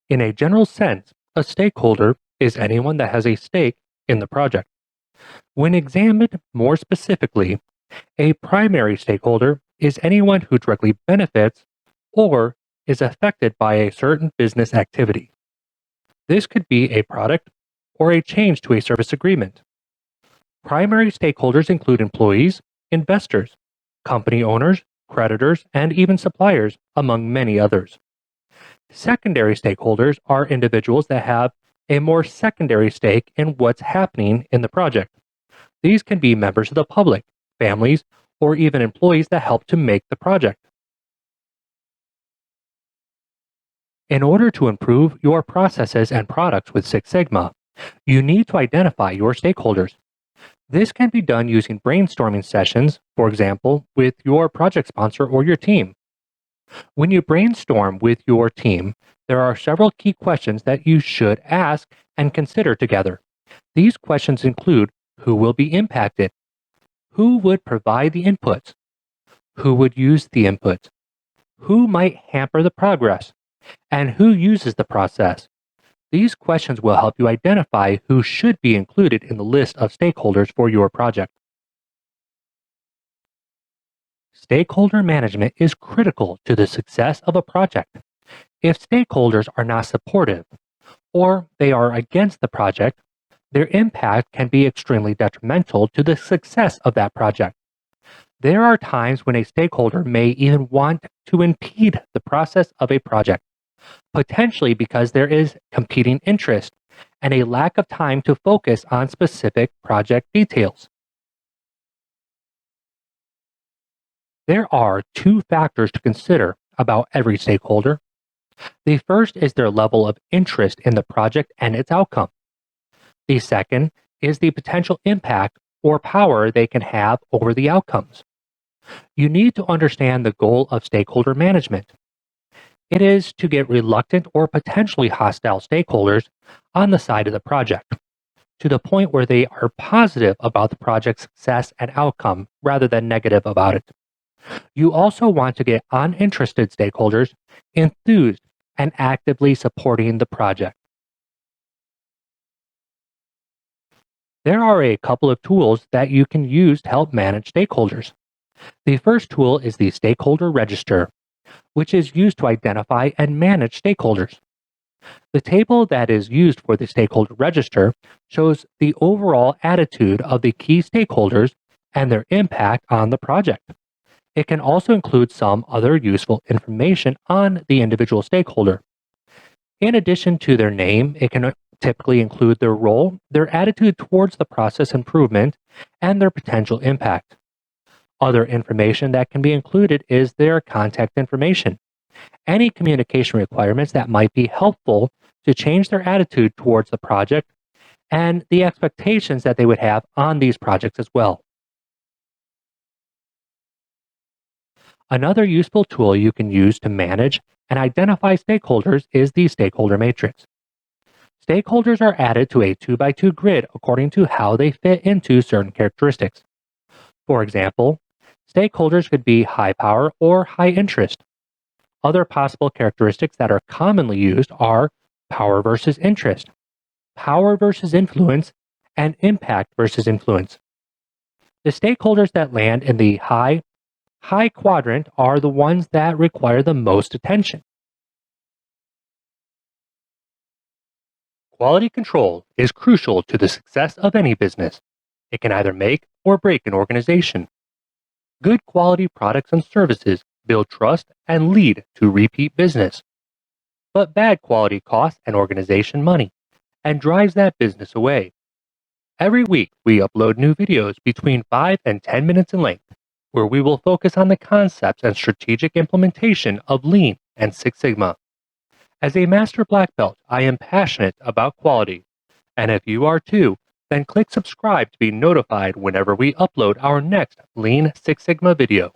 In a general sense, a stakeholder is anyone that has a stake in the project. When examined more specifically, a primary stakeholder is anyone who directly benefits or is affected by a certain business activity. This could be a product or a change to a service agreement. Primary stakeholders include employees, investors, company owners, creditors, and even suppliers, among many others. Secondary stakeholders are individuals that have a more secondary stake in what's happening in the project. These can be members of the public, families, or even employees that help to make the project. In order to improve your processes and products with Six Sigma, you need to identify your stakeholders. This can be done using brainstorming sessions, for example, with your project sponsor or your team. When you brainstorm with your team, there are several key questions that you should ask and consider together. These questions include who will be impacted, who would provide the inputs, who would use the input, who might hamper the progress, and who uses the process. These questions will help you identify who should be included in the list of stakeholders for your project. Stakeholder management is critical to the success of a project. If stakeholders are not supportive or they are against the project, their impact can be extremely detrimental to the success of that project. There are times when a stakeholder may even want to impede the process of a project, potentially because there is competing interest and a lack of time to focus on specific project details. There are two factors to consider about every stakeholder. The first is their level of interest in the project and its outcome. The second is the potential impact or power they can have over the outcomes. You need to understand the goal of stakeholder management. It is to get reluctant or potentially hostile stakeholders on the side of the project, to the point where they are positive about the project's success and outcome rather than negative about it. You also want to get uninterested stakeholders enthused and actively supporting the project. There are a couple of tools that you can use to help manage stakeholders. The first tool is the Stakeholder Register, which is used to identify and manage stakeholders. The table that is used for the Stakeholder Register shows the overall attitude of the key stakeholders and their impact on the project. It can also include some other useful information on the individual stakeholder. In addition to their name, it can typically include their role, their attitude towards the process improvement, and their potential impact. Other information that can be included is their contact information, any communication requirements that might be helpful to change their attitude towards the project, and the expectations that they would have on these projects as well. Another useful tool you can use to manage and identify stakeholders is the Stakeholder Matrix. Stakeholders are added to a 2x2 grid according to how they fit into certain characteristics. For example, stakeholders could be high power or high interest. Other possible characteristics that are commonly used are power versus interest, power versus influence, and impact versus influence. The stakeholders that land in the high quadrant are the ones that require the most attention. Quality control is crucial to the success of any business. It can either make or break an organization. Good quality products and services build trust and lead to repeat business. But bad quality costs an organization money and drives that business away. Every week, we upload new videos between 5 and 10 minutes in length, where we will focus on the concepts and strategic implementation of Lean and Six Sigma. As a Master Black Belt, I am passionate about quality. And if you are too, then click subscribe to be notified whenever we upload our next Lean Six Sigma video.